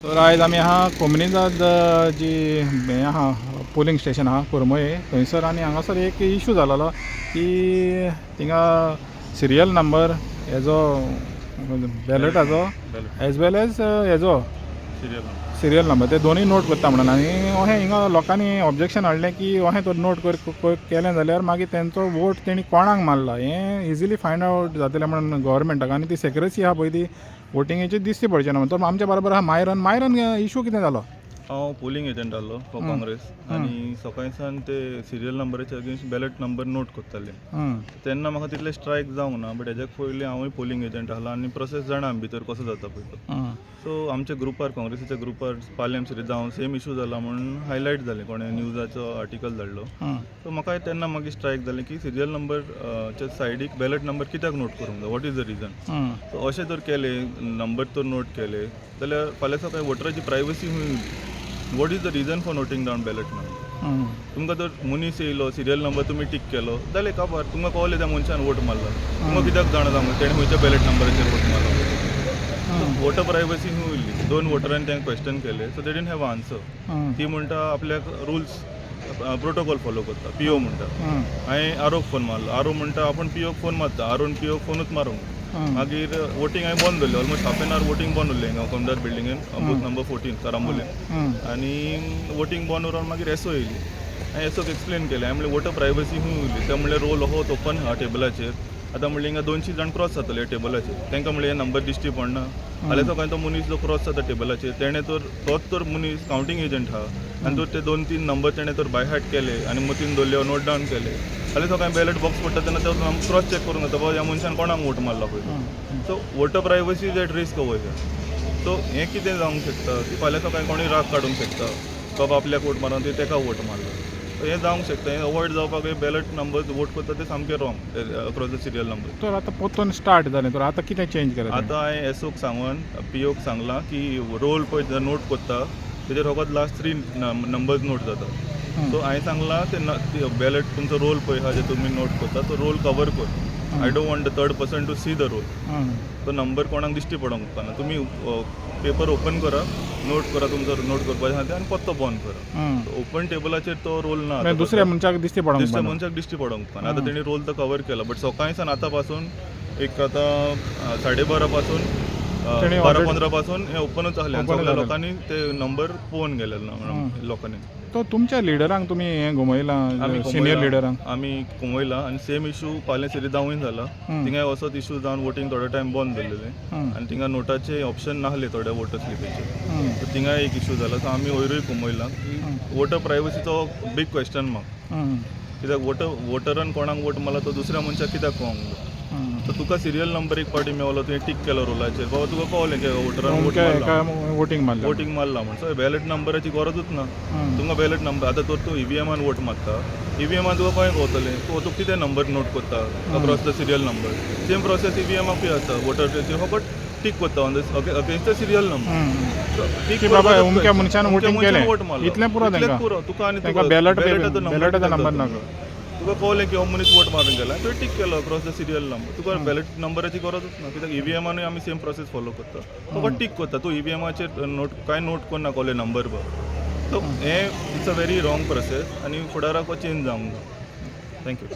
तर आयज आमी आहा कोमनीजाद जी हें आहा पोलिंग स्टेशन आहा कुरमये थंयसर आनी हांगासर एक इशू जालोलो की थिंगा सिरियल नंबर हेजो बॅलटाचो एज वेल एज हेजो सिरियल नंबर ते दोनूय नोट करता म्हणून आनी अशें हिंगा लोकांनी ऑब्जेक्शन हाडलें की अशें तर नोट केलें जाल्यार मागीर तेंचो वोट तेणी कोणाक मारला हें इजिली फायंड आवट जातलें म्हणून गव्हर्मेंटाक आनी ती सेक्रेसी आहा पळय ती वोटिंगेची दिसची पडचें ना म्हणून तो आमच्या बरोबर आहा मायरन इशू कितें जालो. हांव पोलिंग एजंट आसलो फॉर काँग्रेस आनी सकाळींसान ते सिरियल नंबराचे अगेन्स्ट बॅलट नंबर नोट करताले तेन्ना म्हाका तितलें स्ट्रायक जावंक ना बट हेज्याक पयलीं हांवूय पोलिंग एजंट आसलो आनी प्रोसेस जाणा भितर कसो जाता पळय तो. सो आमच्या ग्रुपार काँग्रेसीच्या ग्रुपार पालयम सिरीज जावन सेम इशू जाला म्हणून हायलायट जालें कोणें न्यूजाचो आर्टिकल धाडलो. सो म्हाका तेन्ना मागीर स्ट्रायक जालें की सिरियल नंबरच्या सायडीक बॅलट नंबर कित्याक नोट करूंक जाय, what is the region. So अशें जर केलें नंबर तर नोट केले जाल्यार फाल्यां सकाळीं वोटराची प्रायवसी हूंय. What is the reason for noting down ballot number. तुमकां जर मनीस येयलो सिरियल नंबर तुमी टीक केलो जालें काबार तुमकां कळलें त्या मनशान वोट मारला. तुमकां कित्याक जाणा जावंक तेणें खंयच्या बॅलट नंबराचेर वोट मारला. वोटर प्रायवसी हूंय उरली. 2 वोटरांनी तेंका क्वेश्चन केले so they didn't have answer. ती म्हणटा आपल्याक रुल्स प्रोटोकॉल फॉलो करता. पीओ म्हणटा हांवें आरोक फोन मारलो. आरो म्हणटा आपण पीओक फोन मारता. आरोन पीओक फोनूच मारूंक मागीर वोटींग हांवें बंद दवरलें. Almost half an hour voting बंद उरलें हिंगा कमदार बिल्डिंगेन बूथ नंबर 14 करांबोलीन आनी वोटींग बंद उरून मागीर एसओ येयली. हांवें एसओक एक्सप्लेन केलें. हांवें म्हणलें वोटर प्रायवसी हूंय उरली. ते म्हणलें रोल होच ओपन आहा टेबलाचेर. आतां म्हणलें हिंगा 200 जाण क्रॉस जातले टेबलाचेर. तांकां म्हणलें हे नंबर दिश्टी पडना. फाल्यां सकाळीं तो मनीस जो क्रॉस जाता टेबलाचेर तेणें तर तोच तर मनीस कावंटींग एजंट आहा आनी तर ते 2-3 नंबर तेणें तर बाय हार्ट केले आनी मतीन दवरले नोट डावन केले. फाल्यां सकाळीं बॅलट बॉक्स पडटा तेन्ना तो क्रॉस चॅक करूंक जाता बाबा ह्या मनशान कोणाक वोट मारला पळय. So voter privacy is at risk over here. So हें कितें जावंक शकता की फाल्यां सकाळीं कोणूय राग काडूंक शकता बाबा आपल्याक वोट मारून ती ताका वोट मारला. हें जावंक शकता. हें अवॉयड जावपाक बॅलट नंबर वोट करता ते सामकें wrong across the serial number. तर आतां परतून स्टार्ट जालें तर आतां कितें चेंज केलें. आतां हांवें एसओक सांगून पीओक सांगलां की रोल पळय नोट करता तेजेर फकत लास्ट 3 नंबर्स नोट जाता. सो हांवें सांगलां ते बॅलट तुमचो रोल पळय आहा जे तुमी नोट करता तो रोल कवर कर. I don't want the third person to see the role. तो नंबर कोणाक दिश्टी पडोंक उपकारना. तुमी पेपर ओपन करा नोट करा तुमचो नोट करपाचें आहा तें आनी पत्तो बंद करा. ओपन टेबलाचेर तो रोल ना. दुसऱ्या मनशाक दिश्टी पडोंक दुसऱ्या मनशाक दिश्टी पडोंक उपकारना. आतां तेणी रोल तो कवर केला बट सकाळींसान आतां पासून एक आतां 12:30 पासून 12:15 पासून हें ओपनूच आसलें. सगळ्या लोकांनी ते नंबर पळोवन गेले लोकांनी. तो तुमच्या लिडरांक तुमी हें घुमयलां सिनियर लिडरांक. आमी घुमयला आनी सेम इशू फाल्यां सिरीजांवूय जाला. थिंगाय असोच इशू जावन वोटींग थोडो टायम बंद दवरलेलें आनी थिंगा नोटाचे ऑप्शन नासले थोड्या वोटर स्लिपीचे. सो थिंगाय एक इशू जाला. सो आमी वयरूय घुमयला की वोटर प्रायवसीचो बीग क्वेश्चन मार्क. कित्याक वोटरान कोणाक वोट मारला तो दुसऱ्या मनशाक कित्याक कळोंक जाय. तर तुका सिरियल नंबर एक पावटी मेळलो तुवें टीक केलो रोलाचेर बाबा तुका कळलें की वोटरान वोटींग मारला म्हण. सो बॅलट नंबराची गरजूच ना. तुमकां बॅलट नंबर आतां तर तूं ईव्हीएमान वोट मारता ईव्हीएमान तुका खंय कळटलें तूं कितें नंबर नोट करता across the serial number. Same process ईव्हीएमाकूय आसा. वोटराचेर फकत टीक करता on against the serial number. बाबा उमक्या मनशान वोटींग केलें वोट मारलें इतलें पुरो तुका आनी बॅलटाचो नंबर नाका. तुका कळलें की हो मनीस वोट मारून गेला तुवें टीक केलो अक्रॉस द सिरियल नंबर. तुका बॅलट नंबराची गरजूच ना. कित्याक ईव्हीएमानूय आमी सेम प्रोसेस फॉलो करता. फकत टीक करता. तूं ईव्हीएमाचेर कांय नोट करना कळलें नंबर सो हें it's a very wrong process आनी फुडाराक चेंज जावंक ना. थँक्यू.